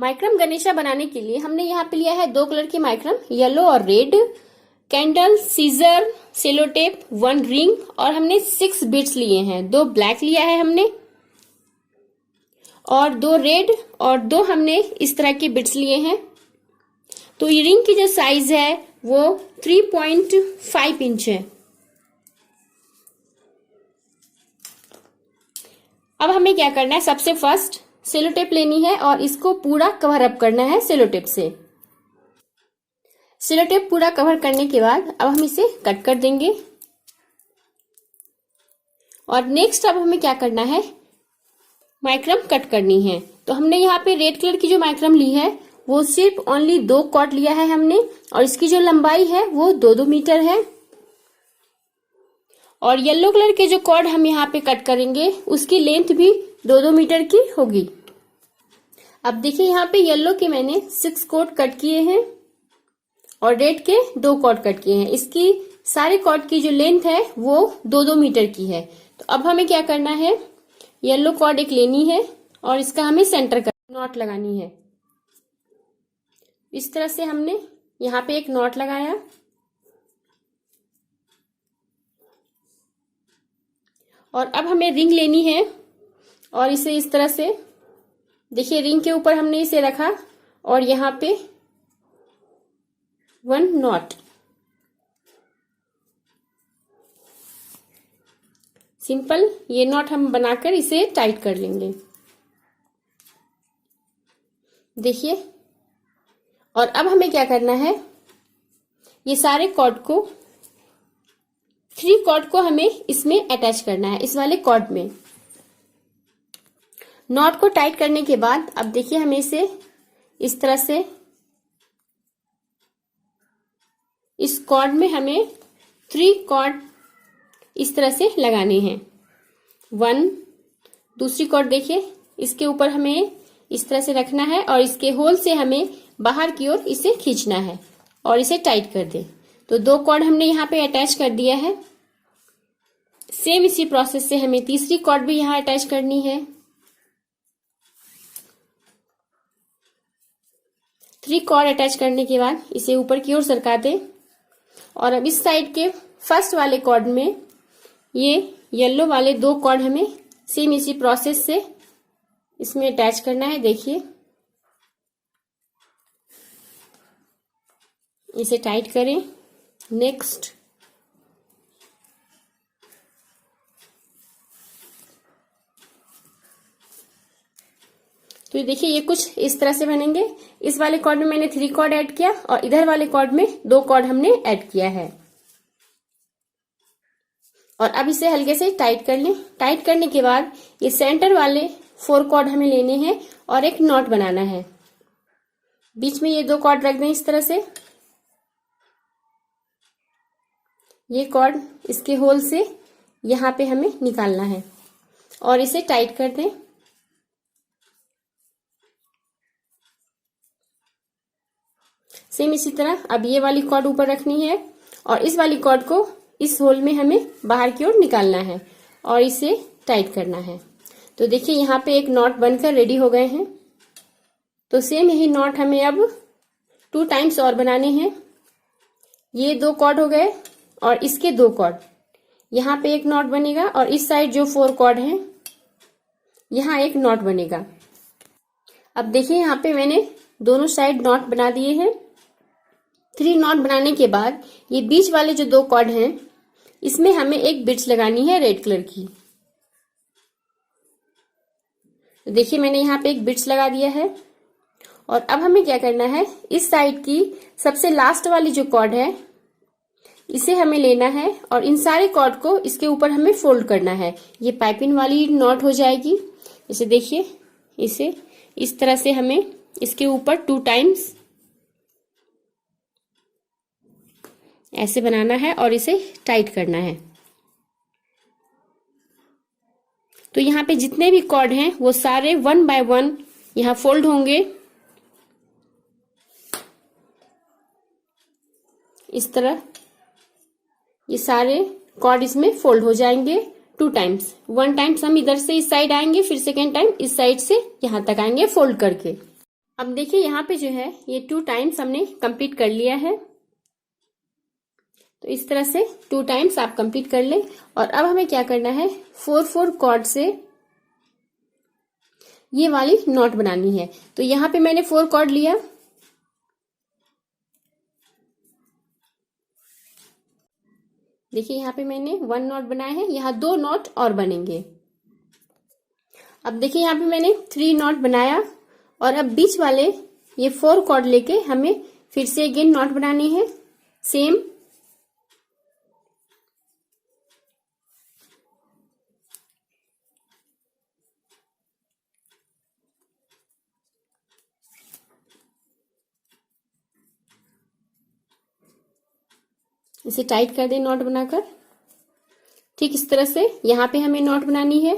माइक्रम गणेशा बनाने के लिए हमने यहाँ पे लिया है 2 कलर की माइक्रम, येलो और red, candle, scissor, sellotape, 1 ring और हमने 6 बीड्स लिए हैं। 2 ब्लैक लिया है हमने और 2 रेड और 2 हमने इस तरह के बीड्स लिए हैं। तो ये रिंग की जो साइज है वो 3.5 इंच है। अब हमें क्या करना है, सबसे फर्स्ट सेलो टेप लेनी है और इसको पूरा कवर अप करना है सेलो टेप से। सेलो टेप पूरा कवर करने के बाद अब हम इसे कट कर देंगे। और नेक्स्ट अब हमें क्या करना है, माइक्रम कट करनी है। तो हमने यहाँ पे रेड कलर की जो माइक्रम ली है वो सिर्फ ओनली 2 कॉर्ड लिया है हमने और इसकी जो लंबाई है वो 2-2 मीटर है। और येलो कलर के जो कॉर्ड हम यहाँ पे कट करेंगे उसकी लेंथ भी 2-2 मीटर की होगी। अब देखिए यहाँ पे येलो के मैंने 6 कॉर्ड कट किए हैं और रेड के 2 कॉर्ड कट किए हैं। इसकी सारे कॉर्ड की जो लेंथ है वो 2-2 मीटर की है। तो अब हमें क्या करना है, येलो कॉर्ड एक लेनी है और इसका हमें सेंटर कर नॉट लगानी है। इस तरह से हमने यहाँ पे एक नॉट लगाया और अब हमें रिंग लेनी है और इसे इस तरह से देखिए रिंग के ऊपर हमने इसे रखा और यहाँ पे 1 नॉट। सिंपल ये नॉट हम बनाकर इसे टाइट कर लेंगे, देखिए। और अब हमें क्या करना है, ये सारे कॉर्ड को 3 कॉर्ड को हमें इसमें अटैच करना है, इस वाले कॉर्ड में। नॉट को टाइट करने के बाद अब देखिए हमें इसे इस तरह से इस कॉर्ड में हमें 3 कॉर्ड इस तरह से लगाने हैं। 1, दूसरी कॉर्ड देखिए इसके ऊपर हमें इस तरह से रखना है और इसके होल से हमें बाहर की ओर इसे खींचना है और इसे टाइट कर दे। तो 2 कॉर्ड हमने यहाँ पे अटैच कर दिया है। सेम इसी प्रोसेस से हमें तीसरी कॉर्ड भी यहाँ अटैच करनी है। 3 कॉर्ड अटैच करने के बाद इसे ऊपर की ओर सरका दे और अब इस साइड के फर्स्ट वाले कॉर्ड में ये येलो वाले 2 कॉर्ड हमें सेम इसी प्रोसेस से इसमें अटैच करना है। देखिए इसे टाइट करें। नेक्स्ट तो देखिए ये कुछ इस तरह से बनेंगे। इस वाले कॉर्ड में मैंने 3 कॉर्ड ऐड किया और इधर वाले कॉर्ड में 2 कॉर्ड हमने ऐड किया है। और अब इसे हल्के से टाइट कर लें। टाइट करने के बाद ये सेंटर वाले 4 कॉर्ड हमें लेने हैं और एक नॉट बनाना है। बीच में ये 2 कॉर्ड रख दें इस तरह से। ये कॉर्ड इसके होल से यहाँ पे हमें निकालना है और इसे टाइट कर दें। सेम इसी तरह अब ये वाली कॉर्ड ऊपर रखनी है और इस वाली कॉर्ड को इस होल में हमें बाहर की ओर निकालना है और इसे टाइट करना है। तो देखिए यहाँ पे एक नॉट बनकर रेडी हो गए हैं। तो सेम यही नॉट हमें अब 2 टाइम्स और बनाने हैं। ये 2 कॉर्ड हो गए और इसके 2 कॉर्ड, यहाँ पे एक नॉट बनेगा और इस साइड जो 4 कॉर्ड हैं यहाँ एक नॉट बनेगा। अब देखिए यहाँ पे मैंने दोनों साइड नॉट बना दिए हैं। 3 नॉट बनाने के बाद ये बीच वाले जो 2 कॉर्ड हैं इसमें हमें एक बीड्स लगानी है रेड कलर की। तो देखिए मैंने यहाँ पे एक बीड्स लगा दिया है और अब हमें क्या करना है, इस साइड की सबसे लास्ट वाली जो कॉर्ड है इसे हमें लेना है और इन सारे कॉर्ड को इसके ऊपर हमें फोल्ड करना है। ये पाइपिंग वाली नॉट हो जाएगी। इसे देखिए, इसे इस तरह से हमें इसके ऊपर 2 टाइम्स ऐसे बनाना है और इसे टाइट करना है। तो यहाँ पे जितने भी कॉर्ड हैं वो सारे 1 बाय 1 यहाँ फोल्ड होंगे। इस तरह ये सारे कॉर्ड इसमें फोल्ड हो जाएंगे 2 टाइम्स। 1 टाइम्स हम इधर से इस साइड आएंगे, फिर सेकेंड टाइम इस साइड से यहाँ तक आएंगे फोल्ड करके। अब देखिए यहाँ पे जो है ये 2 टाइम्स हमने कंप्लीट कर लिया है। तो इस तरह से 2 टाइम्स आप कंप्लीट कर लें। और अब हमें क्या करना है, 4-4 कॉर्ड से ये वाली नॉट बनानी है। तो यहाँ पे मैंने 4 कॉर्ड लिया, देखिए यहाँ पे मैंने 1 नॉट बनाया है, यहाँ 2 नॉट और बनेंगे। अब देखिए यहाँ पे मैंने 3 नॉट बनाया और अब बीच वाले ये 4 कॉर्ड लेके हमें फिर से अगेन नॉट बनानी है सेम। इसे टाइट कर दें नॉट बनाकर। ठीक इस तरह से यहाँ पे हमें नॉट बनानी है।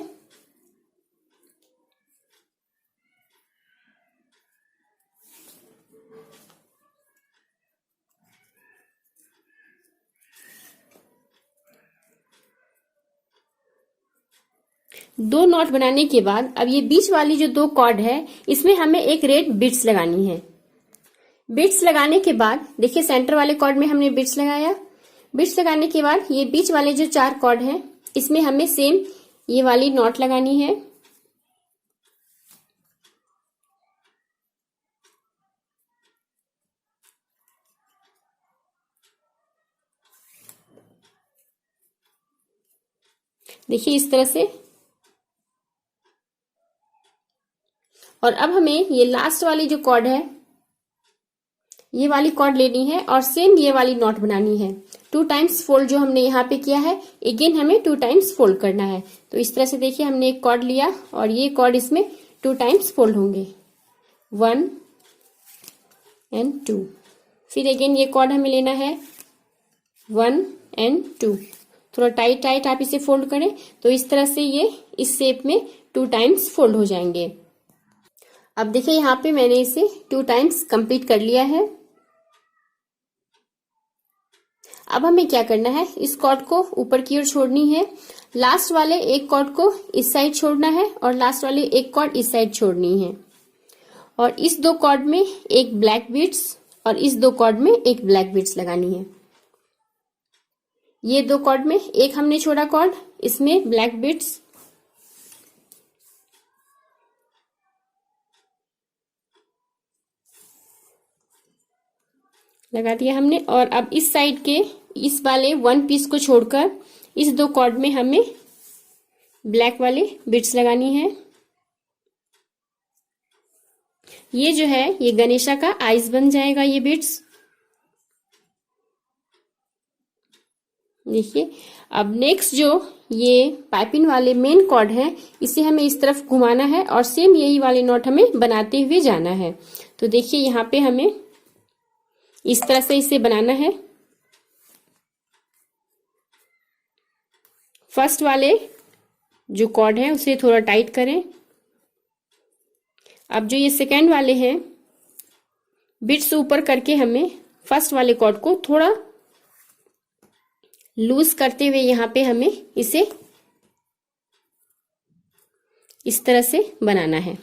दो नॉट बनाने के बाद अब ये बीच वाली जो 2 कॉर्ड है इसमें हमें एक रेड बीट्स लगानी है। बीट्स लगाने के बाद देखिए सेंटर वाले कॉर्ड में हमने बीट्स लगाया। बीट्स लगाने के बाद ये बीच वाले जो 4 कॉर्ड हैं इसमें हमें सेम ये वाली नॉट लगानी है। देखिए इस तरह से। और अब हमें ये लास्ट वाली जो कॉर्ड है ये वाली कॉर्ड लेनी है और सेम ये वाली नॉट बनानी है। 2 टाइम्स फोल्ड जो हमने यहाँ पे किया है अगेन हमें 2 टाइम्स फोल्ड करना है। तो इस तरह से देखिए हमने एक कॉर्ड लिया और ये कॉर्ड इसमें 2 टाइम्स फोल्ड होंगे, 1 and 2। फिर अगेन ये कॉर्ड हमें लेना है 1 and 2। थोड़ा टाइट टाइट आप इसे फोल्ड करें तो इस तरह से ये इस शेप में 2 टाइम्स फोल्ड हो जाएंगे। अब देखिए यहाँ पे मैंने इसे 2 टाइम्स कंप्लीट कर लिया है। अब हमें क्या करना है, इस कॉर्ड को ऊपर की ओर छोड़नी है। लास्ट वाले एक कॉर्ड को इस साइड छोड़ना है और लास्ट वाले एक कॉर्ड इस साइड छोड़नी है। और इस 2 कॉर्ड में एक ब्लैक बीट्स और इस 2 कॉर्ड में एक ब्लैक बीट्स लगानी है। ये 2 कॉर्ड में एक हमने छोड़ा कॉर्ड, इसमें ब्लैक बीट्स, लगा दिया हमने। और अब इस साइड के इस वाले 1 पीस को छोड़कर इस 2 कॉर्ड में हमें ब्लैक वाले बीट्स लगानी है। ये जो है ये गणेशा का आईज बन जाएगा ये बीट्स। देखिए अब नेक्स्ट जो ये पाइपिंग वाले मेन कॉर्ड है इसे हमें इस तरफ घुमाना है और सेम यही वाली नॉट हमें बनाते हुए जाना है। तो देखिए यहाँ पे हमें इस तरह से इसे बनाना है। फर्स्ट वाले जो कॉर्ड है उसे थोड़ा टाइट करें। अब जो ये सेकेंड वाले हैं बिट्स ऊपर करके हमें फर्स्ट वाले कॉर्ड को थोड़ा लूज करते हुए यहाँ पे हमें इसे इस तरह से बनाना है।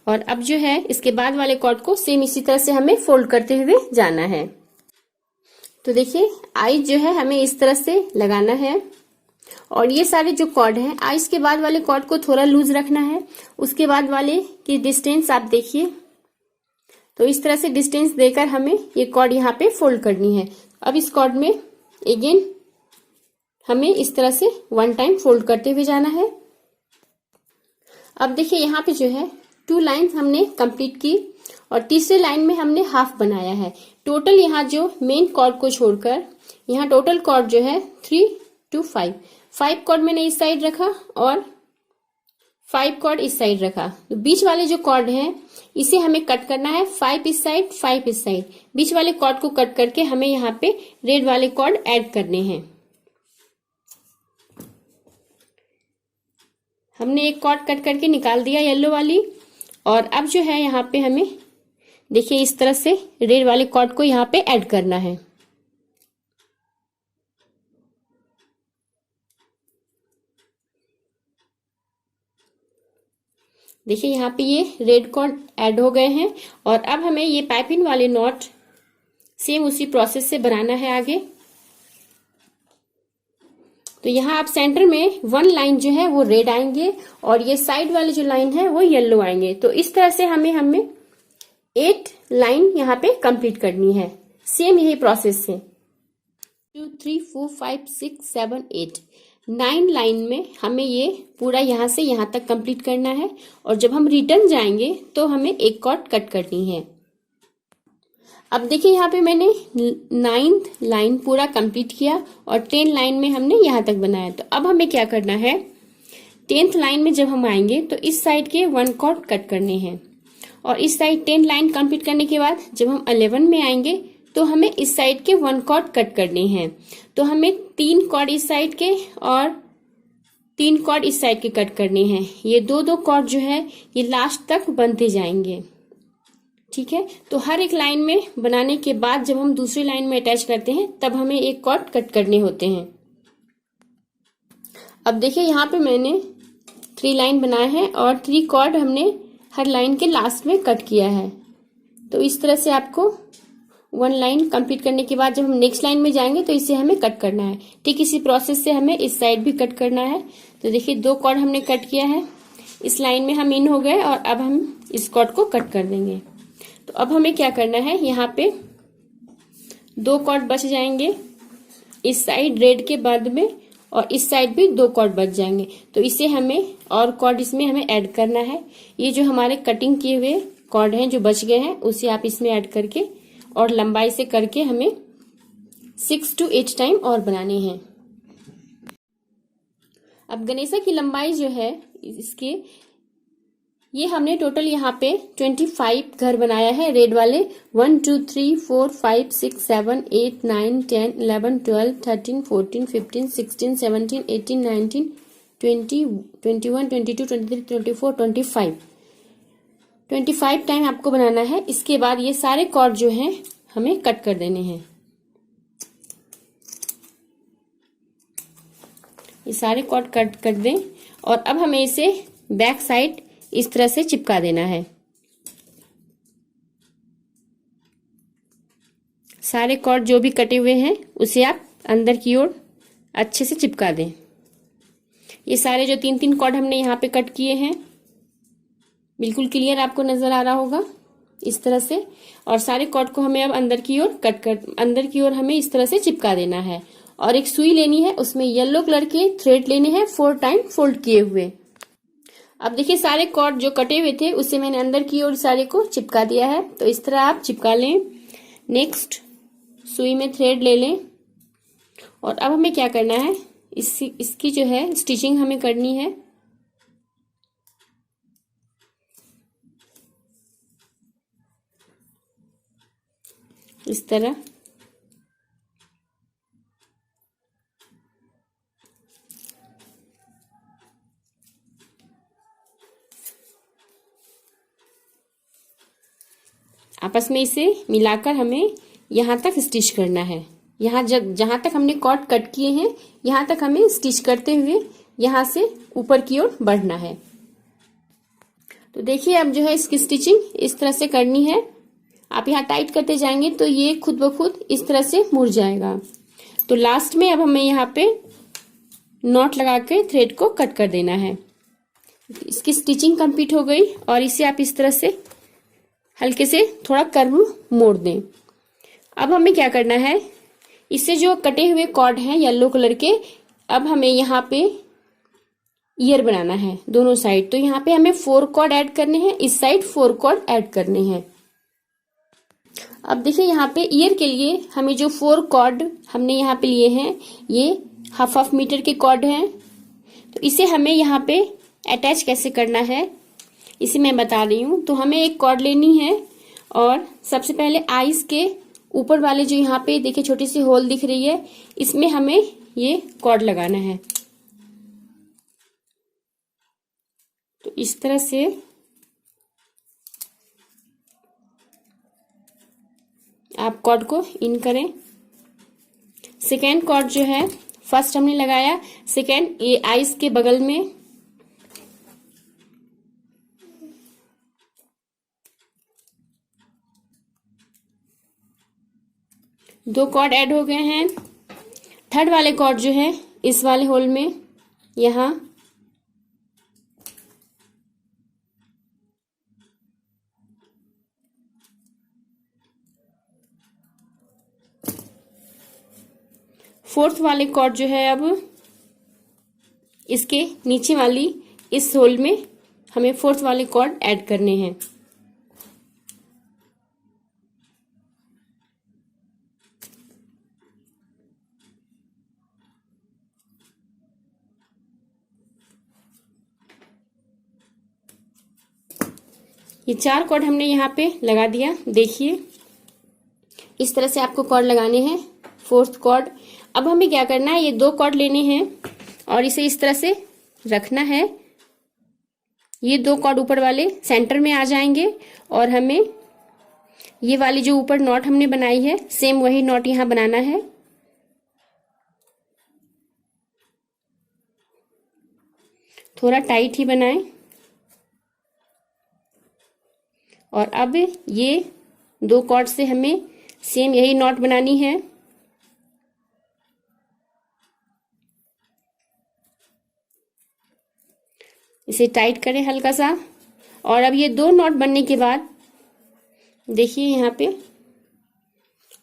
और अब जो है इसके बाद वाले कॉर्ड को सेम इसी तरह से हमें फोल्ड करते हुए जाना है। तो देखिए आईज जो है हमें इस तरह से लगाना है और ये सारे जो कॉर्ड हैं आईज के बाद वाले कॉर्ड को थोड़ा लूज रखना है। उसके बाद वाले की डिस्टेंस आप देखिए, तो इस तरह से डिस्टेंस देकर हमें ये कॉर्ड यहाँ पे फोल्ड करनी है। अब इस कॉर्ड में अगेन हमें इस तरह से 1 टाइम फोल्ड करते हुए जाना है। अब देखिए यहाँ पे जो है 2 लाइन्स हमने कंप्लीट की और तीसरे लाइन में हमने हाफ बनाया है। टोटल यहाँ जो मेन कॉर्ड को छोड़कर यहाँ टोटल कॉर्ड जो है 3 to 5 कॉर्ड मैंने इस साइड रखा और 5 कॉर्ड इस साइड रखा। तो बीच वाले जो कॉर्ड हैं इसे हमें कट करना है, 5 इस साइड 5 इस साइड। बीच वाले कॉर्ड को कट करके हमें यहाँ पे रेड वाले कॉर्ड ऐड करने हैं। हमने एक कॉर्ड कट करके निकाल दिया येलो वाली। और अब जो है यहाँ पे हमें देखिए इस तरह से रेड वाले कॉर्ड को यहाँ पे ऐड करना है। देखिए यहाँ पे ये रेड कॉर्ड ऐड हो गए हैं। और अब हमें ये पाइपिंग वाले नॉट सेम उसी प्रोसेस से बनाना है आगे। तो यहाँ आप सेंटर में 1 लाइन जो है वो रेड आएंगे और ये साइड वाले जो लाइन है वो येलो आएंगे। तो इस तरह से हमें 8 लाइन यहाँ पे कंप्लीट करनी है। सेम यही प्रोसेस है। 2 3 4 5 6 7 8 9 लाइन में हमें ये पूरा यहाँ से यहाँ तक कंप्लीट करना है। और जब हम रिटर्न जाएंगे तो हमें एक कॉर्ड कट करनी है। अब देखिए यहाँ पे मैंने 9th लाइन पूरा कंप्लीट किया और 10 लाइन में हमने यहाँ तक बनाया। तो अब हमें क्या करना है, 10th लाइन में जब हम आएंगे तो इस साइड के 1 कॉर्ड कट करने हैं। और इस साइड 10 लाइन कंप्लीट करने के बाद जब हम 11 में आएंगे तो हमें इस साइड के 1 कॉर्ड कट करने हैं। तो हमें 3 कॉर्ड इस साइड के और 3 कॉर्ड इस साइड के कट करने हैं। ये दो कॉर्ड जो है ये लास्ट तक बनते जाएंगे। ठीक है, तो हर एक लाइन में बनाने के बाद जब हम दूसरी लाइन में अटैच करते हैं तब हमें एक कॉर्ड कट करने होते हैं। अब देखिए यहाँ पे मैंने 3 लाइन बनाए हैं और 3 कॉर्ड हमने हर लाइन के लास्ट में कट किया है। तो इस तरह से आपको 1 लाइन कंप्लीट करने के बाद जब हम नेक्स्ट लाइन में जाएंगे तो इसे हमें कट करना है। ठीक इसी प्रोसेस से हमें इस साइड भी कट करना है। तो देखिए 2 कॉर्ड हमने कट किया है, इस लाइन में हम इन हो गए और अब हम इस कॉर्ड को कट कर देंगे। तो अब हमें क्या करना है, यहाँ पे 2 कॉर्ड बच जाएंगे इस साइड रेड के बाद में और इस साइड भी 2 कॉर्ड बच जाएंगे। तो इसे हमें और कॉर्ड इसमें हमें ऐड करना है। ये जो हमारे कटिंग किए हुए कॉर्ड हैं जो बच गए हैं उसे आप इसमें ऐड करके और लंबाई से करके हमें 6 to 8 टाइम और बनाने हैं। अब गणेशा की लंबाई जो है इसके ये हमने टोटल यहाँ पे 25 घर बनाया है रेड वाले। 1 2 3 4 5 6 7 8 9 10 11 12 13 14 15 16 17 18 19 20 21 22 23 24 25 टाइम आपको बनाना है। इसके बाद ये सारे कॉर्ड जो हैं हमें कट कर देने हैं। ये सारे कॉर्ड कट कर दें और अब हमें इसे बैक साइड इस तरह से चिपका देना है। सारे कॉर्ड जो भी कटे हुए हैं उसे आप अंदर की ओर अच्छे से चिपका दें। ये सारे जो 3-3 कॉर्ड हमने यहाँ पे कट किए हैं बिल्कुल क्लियर आपको नजर आ रहा होगा इस तरह से। और सारे कॉर्ड को हमें अब अंदर की ओर हमें इस तरह से चिपका देना है। और एक सुई लेनी है, उसमें येलो कलर के थ्रेड लेने हैं 4 टाइम फोल्ड किए हुए। अब देखिए सारे कॉर्ड जो कटे हुए थे उसे मैंने अंदर की ओर सारे को चिपका दिया है। तो इस तरह आप चिपका लें। नेक्स्ट सुई में थ्रेड ले लें और अब हमें क्या करना है, इसकी जो है स्टिचिंग हमें करनी है। इस तरह आपस में इसे मिलाकर हमें यहाँ तक स्टिच करना है। यहाँ जहां तक हमने कॉर्ड कट किए हैं यहाँ तक हमें स्टिच करते हुए यहाँ से ऊपर की ओर बढ़ना है। तो देखिए अब जो है इसकी स्टिचिंग इस तरह से करनी है। आप यहाँ टाइट करते जाएंगे तो ये खुद ब खुद इस तरह से मुड़ जाएगा। तो लास्ट में अब हमें यहाँ पे नॉट लगा के थ्रेड को कट कर देना है। इसकी स्टिचिंग कंप्लीट हो गई और इसे आप इस तरह से हल्के से थोड़ा कर्व मोड़ दें। अब हमें क्या करना है, इससे जो कटे हुए कॉर्ड हैं येलो कलर के, अब हमें यहाँ पे ईयर बनाना है दोनों साइड। तो यहाँ पे हमें 4 कॉर्ड ऐड करने हैं, इस साइड 4 कॉर्ड ऐड करने हैं। अब देखिए यहाँ पे ईयर के लिए हमें जो 4 कॉर्ड हमने यहाँ पे लिए हैं ये हाफ मीटर के कॉर्ड हैं। तो इसे हमें यहाँ पे अटैच कैसे करना है इसे मैं बता रही हूँ। तो हमें एक कॉर्ड लेनी है और सबसे पहले आईज के ऊपर वाले जो यहाँ पे देखिए छोटी सी होल दिख रही है इसमें हमें ये कॉर्ड लगाना है। तो इस तरह से आप कॉर्ड को इन करें। सेकेंड कॉर्ड जो है फर्स्ट हमने लगाया, सेकेंड ये आईज के बगल में 2 कॉर्ड ऐड हो गए हैं। थर्ड वाले कॉर्ड जो है इस वाले होल में यहाँ फोर्थ वाले कॉर्ड जो है अब इसके नीचे वाली इस होल में हमें फोर्थ वाले कॉर्ड ऐड करने हैं। ये 4 कॉर्ड हमने यहाँ पे लगा दिया। देखिए इस तरह से आपको कॉर्ड लगाने हैं, फोर्थ कॉर्ड। अब हमें क्या करना है, ये 2 कॉर्ड लेने हैं और इसे इस तरह से रखना है। ये 2 कॉर्ड ऊपर वाले सेंटर में आ जाएंगे और हमें ये वाली जो ऊपर नॉट हमने बनाई है सेम वही नॉट यहाँ बनाना है। थोड़ा टाइट ही बनाएं। और अब ये 2 कॉर्ड से हमें सेम यही नॉट बनानी है। इसे टाइट करें हल्का सा। और अब ये 2 नॉट बनने के बाद देखिए यहाँ पे,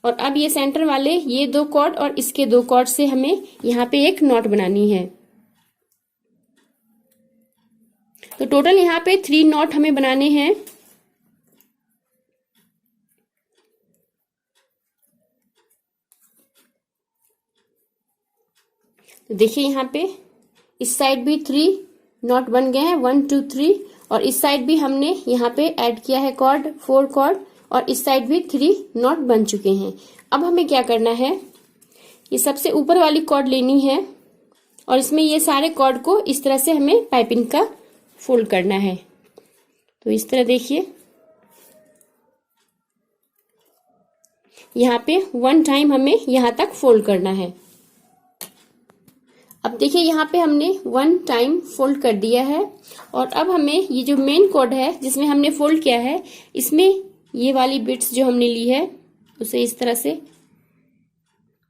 और अब ये सेंटर वाले ये 2 कॉर्ड और इसके 2 कॉर्ड से हमें यहाँ पे एक नॉट बनानी है। तो टोटल यहाँ पे 3 नॉट हमें बनाने हैं। तो देखिए यहाँ पे इस साइड भी 3 नॉट बन गए हैं, 1 2 3। और इस साइड भी हमने यहाँ पे ऐड किया है कॉर्ड, 4 कॉर्ड, और इस साइड भी 3 नॉट बन चुके हैं। अब हमें क्या करना है, ये सबसे ऊपर वाली कॉर्ड लेनी है और इसमें ये सारे कॉर्ड को इस तरह से हमें पाइपिंग का फोल्ड करना है। तो इस तरह देखिए यहाँ पे 1 टाइम हमें यहाँ तक फोल्ड करना है। अब देखिए यहाँ पे हमने 1 टाइम फोल्ड कर दिया है। और अब हमें ये जो मेन कॉर्ड है जिसमें हमने फोल्ड किया है, इसमें ये वाली बिट्स जो हमने ली है उसे इस तरह से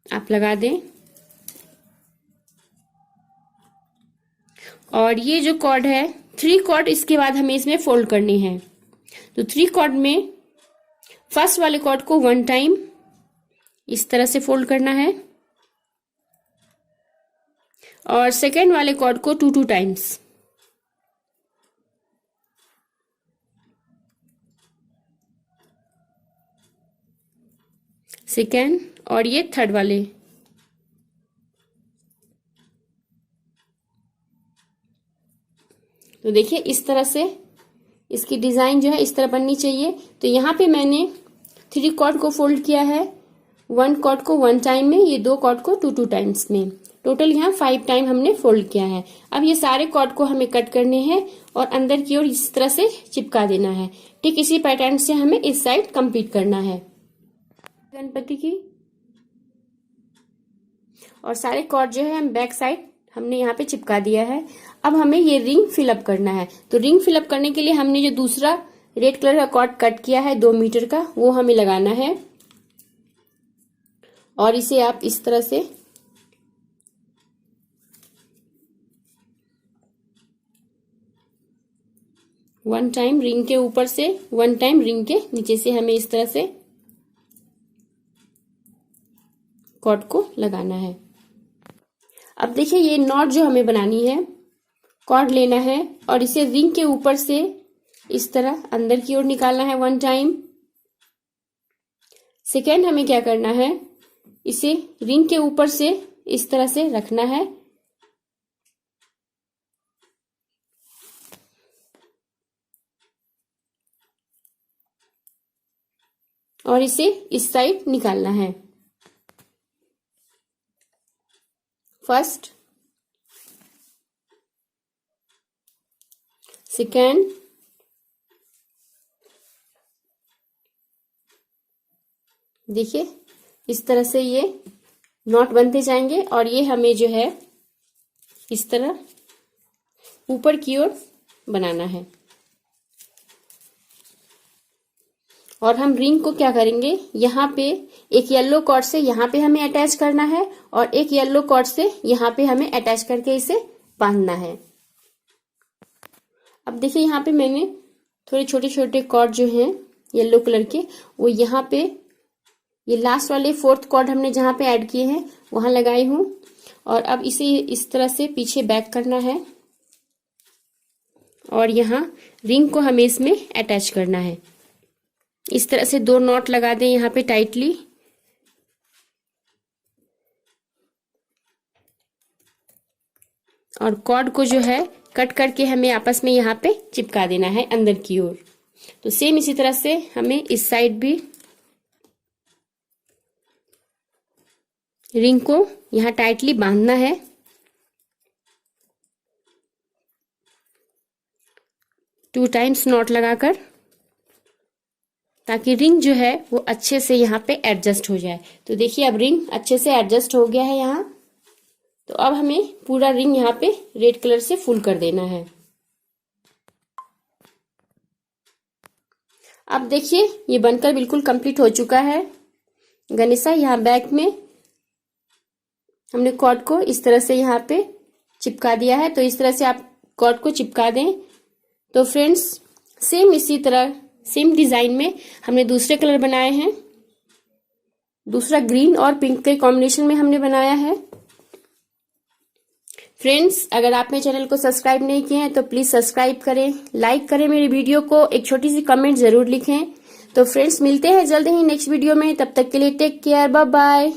आप लगा दें। और ये जो कॉर्ड है 3 कॉर्ड इसके बाद हमें इसमें फोल्ड करनी है। तो 3 कॉर्ड में फर्स्ट वाले कॉर्ड को 1 टाइम इस तरह से फोल्ड करना है और सेकेंड वाले कॉर्ड को 2 टाइम्स। सेकेंड और ये थर्ड वाले। तो देखिए इस तरह से इसकी डिजाइन जो है इस तरह बननी चाहिए। तो यहाँ पे मैंने 3 कॉर्ड को फोल्ड किया है, 1 कॉर्ड को 1 टाइम में, ये 2 कॉर्ड को 2 टाइम्स में। टोटल यहाँ 5 टाइम हमने फोल्ड किया है। अब ये सारे कॉर्ड को हमें कट करने हैं और अंदर की ओर इस तरह से चिपका देना है। ठीक इसी पैटर्न से हमें इस साइड कंप्लीट करना है गणपति की। और सारे कॉर्ड जो है हम बैक साइड हमने यहाँ पे चिपका दिया है। अब हमें ये रिंग फिलअप करना है। तो रिंग फिलअप करने के लिए हमने जो दूसरा रेड कलर का कॉर्ड कट किया है 2 मीटर का, वो हमें लगाना है। और इसे आप इस तरह से वन टाइम रिंग के ऊपर से 1 टाइम रिंग के नीचे से हमें इस तरह से कॉर्ड को लगाना है। अब देखिए ये नॉट जो हमें बनानी है, कॉर्ड लेना है और इसे रिंग के ऊपर से इस तरह अंदर की ओर निकालना है 1 टाइम। सेकेंड हमें क्या करना है, इसे रिंग के ऊपर से इस तरह से रखना है और इसे इस साइड निकालना है। फर्स्ट, सेकेंड, देखिए इस तरह से ये नॉट बनते जाएंगे और ये हमें जो है इस तरह ऊपर की ओर बनाना है। और हम रिंग को क्या करेंगे, यहाँ पे एक येलो कॉर्ड से यहाँ पे हमें अटैच करना है और एक येलो कॉर्ड से यहाँ पे हमें अटैच करके इसे बांधना है। अब देखिए यहाँ पे मैंने थोड़े छोटे छोटे कॉर्ड जो हैं येलो कलर के, वो यहाँ पे ये लास्ट वाले 4th कॉर्ड हमने जहाँ पे ऐड किए हैं वहां लगाई हूँ। और अब इसे इस तरह से पीछे बैक करना है और यहाँ रिंग को हमें इसमें अटैच करना है। इस तरह से 2 नॉट लगा दें यहाँ पे टाइटली। और कॉर्ड को जो है कट करके हमें आपस में यहाँ पे चिपका देना है अंदर की ओर। तो सेम इसी तरह से हमें इस साइड भी रिंग को यहाँ टाइटली बांधना है। टू टाइम्स नॉट लगाकर, ताकि रिंग जो है वो अच्छे से यहाँ पे एडजस्ट हो जाए। तो देखिए अब रिंग अच्छे से एडजस्ट हो गया है यहाँ। तो अब हमें पूरा रिंग यहाँ पे रेड कलर से फुल कर देना है। अब देखिए ये बनकर बिल्कुल कंप्लीट हो चुका है। गणेशा यहाँ बैक में हमने कॉर्ड को इस तरह से यहाँ पे चिपका दिया है। तो इस तरह से आप कॉर्ड को चिपका दें। तो फ्रेंड्स सेम इसी तरह सेम डिजाइन में हमने दूसरे कलर बनाए हैं। दूसरा ग्रीन और पिंक के कॉम्बिनेशन में हमने बनाया है। फ्रेंड्स अगर आप मेरे चैनल को सब्सक्राइब नहीं किए हैं तो प्लीज सब्सक्राइब करें, लाइक करें मेरी वीडियो को, एक छोटी सी कमेंट जरूर लिखें। तो फ्रेंड्स मिलते हैं जल्द ही नेक्स्ट वीडियो में। तब तक के लिए टेक केयर, बाय बाय।